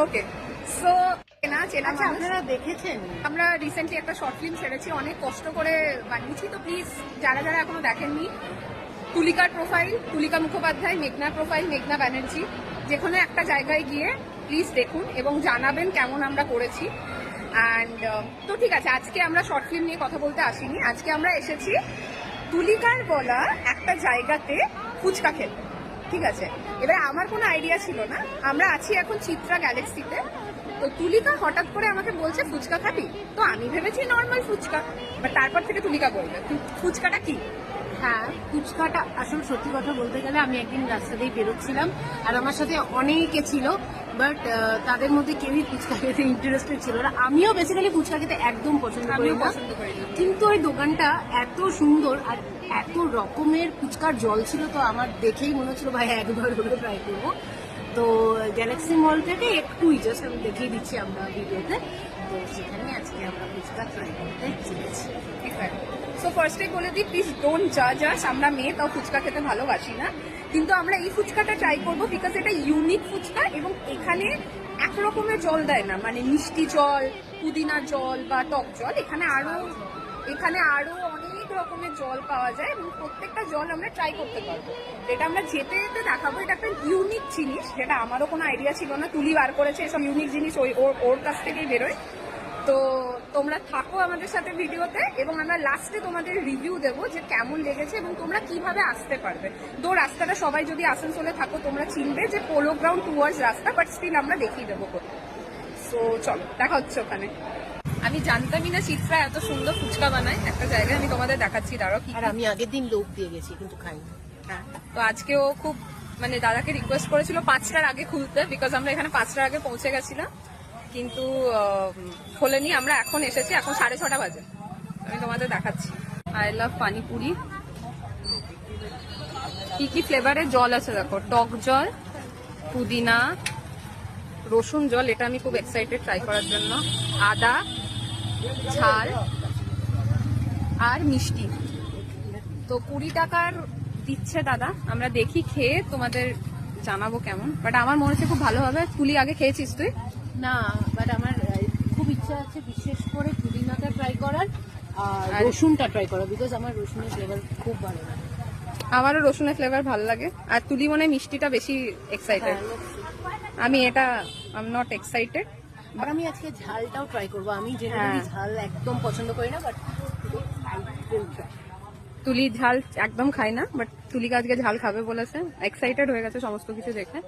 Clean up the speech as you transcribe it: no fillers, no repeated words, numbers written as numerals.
ওকে, so চেনা আচ্ছা, আপনারা দেখেছেন? আমরা রিসেন্টলি একটা শর্ট ফিল্ম ছেড়েছি, অনেক কষ্ট করে বানিয়েছি। তো প্লিজ যারা যারা এখনো দেখেননি, তুলিকার প্রোফাইল তুলিকা মুখোপাধ্যায়, মেঘনার প্রোফাইল মেঘনা ব্যানার্জি, যেখানে একটা জায়গায় গিয়ে প্লিজ দেখুন এবং জানাবেন কেমন আমরা করেছি। অ্যান্ড তো ঠিক আছে, আজকে আমরা শর্ট ফিল্ম নিয়ে কথা বলতে আসিনি, আজকে আমরা এসেছি তুলিকার বলা একটা জায়গাতে ফুচকা খেতে। ঠিক আছে, এবার আমার কোনো আইডিয়া ছিল না, আমরা আছি এখন চিত্রা গ্যালাক্সিতে। তো তুলিকা হঠাৎ করে আমাকে বলছে ফুচকা খাবি, তো আমি ভেবেছি নর্মাল ফুচকা, বাট তারপর থেকে তুলিকা বলবে ফুচকাটা কি। হ্যাঁ, ফুচকাটা আসলে সত্যি কথা বলতে গেলে আমি একদিন রাস্তা দিয়ে বেরোচ্ছিলাম আর আমার সাথে অনেকে ছিল, বাট তাদের মধ্যে কেউই ফুচকা খেতে ইন্টারেস্টেড ছিল না। আমিও বেসিক্যালি ফুচকা খেতে একদম পছন্দ করি না, কিন্তু ওই দোকানটা এত সুন্দর আর এত রকমের ফুচকার জল ছিল, তো আমার দেখেই মনে হচ্ছিল ভাই একবার হলে ট্রাই করবো। তো গ্যালাক্সি মল থেকে একটুই জাস্ট আমি দেখিয়ে দিচ্ছি আমরা ভিডিওতে, তো সেখানে আজকে আমরা ফুচকা ট্রাই করতে চলেছি। সো ফার্স্টে বলে দিই, প্লিজ ডোন্ট জাজ আস, আমরা মেয়ে তাও ফুচকা খেতে ভালোবাসি না, কিন্তু আমরা এই ফুচকাটা ট্রাই করবো বিকজ এটা ইউনিক ফুচকা এবং এখানে এক রকমের জল দেয় না, মানে মিষ্টি জল, পুদিনার জল বা টক জল, এখানে আরো অনেক রকমের জল পাওয়া যায় এবং প্রত্যেকটা জল আমরা ট্রাই করতে পারবো। এটা আমরা যেতে যেতে দেখাবো, এটা একটা ইউনিক জিনিস, যেটা আমারও কোনো আইডিয়া ছিল না, তুলি বার করেছে এসব ইউনিক জিনিস, ওর কাছ থেকেই বেরোয়। তো তোমরা থাকো আমাদের সাথে ভিডিওতে এবং আমরা লাস্টে তোমাদের রিভিউ দেবো যে কেমন লেগেছে এবং তোমরা কিভাবে আসতে পারবে। তো রাস্তাটা সবাই যদি আসানসোলে থাকো তোমরা চিনবে যে পোলো গ্রাউন্ড টুয়ার্ডস রাস্তা, বাট স্টিল আমরা দেখিয়ে দেবো কোথায়। সো চলো, দেখা হচ্ছে ওখানে। আমি জানতামই না চিত্রা এত সুন্দর ফুচকা বানায় একটা জায়গায়, আমি তোমাদের দেখাচ্ছি, দাঁড়াও। আর আমি আগের দিন লোক দিয়ে গেছি কিন্তু খাইনি। হ্যাঁ, তো আজকেও খুব মানে দাদাকে রিকোয়েস্ট করেছিল 5টার আগে খুলতে, বিকজ আমরা এখানে 5টার আগে পৌঁছে গেছিলাম, কিন্তু খোলেনি। আমরা এখন এসেছি, এখন 6:30 বাজে। আমি তোমাদের দেখাচ্ছি। I love panipuri. কি কি ফ্লেভারের জল আছে দেখো, টক জল, পুদিনা, রসুন জল, এটা আমি খুব এক্সাইটেড ট্রাই করার জন্য, আদা, ঝাল আর মিষ্টি। তো 20 টাকার দিচ্ছে দাদা, আমরা দেখি খেয়ে তোমাদের জানাবো কেমন, বাট আমার মনে হচ্ছে খুব ভালো হবে। তুলি আগে খেয়েছিস তুই? না, বাট আমার খুব ইচ্ছা আছে বিশেষ করে পুদিনাটা ট্রাই করার আর রসুনটা ট্রাই করার, বিকজ আমার রসুনের ফ্লেভার খুব ভালো লাগে। আমারও রসুনের ফ্লেভার ভালো লাগে, আর তুলি মনে হয় মিষ্টিটা বেশি এক্সাইটেড। আমি এটা আই এম নট এক্সাইটেড। আর আমি আজকে ঝালটাও ট্রাই করবো। আমি জেনারেলি ঝাল একদম পছন্দ করি না, বাট তুলি ঝাল একদম খাই না, বাট তুলিকে আজকে ঝাল খাবে বলেছে, এক্সাইটেড হয়ে গেছে সমস্ত কিছু দেখে।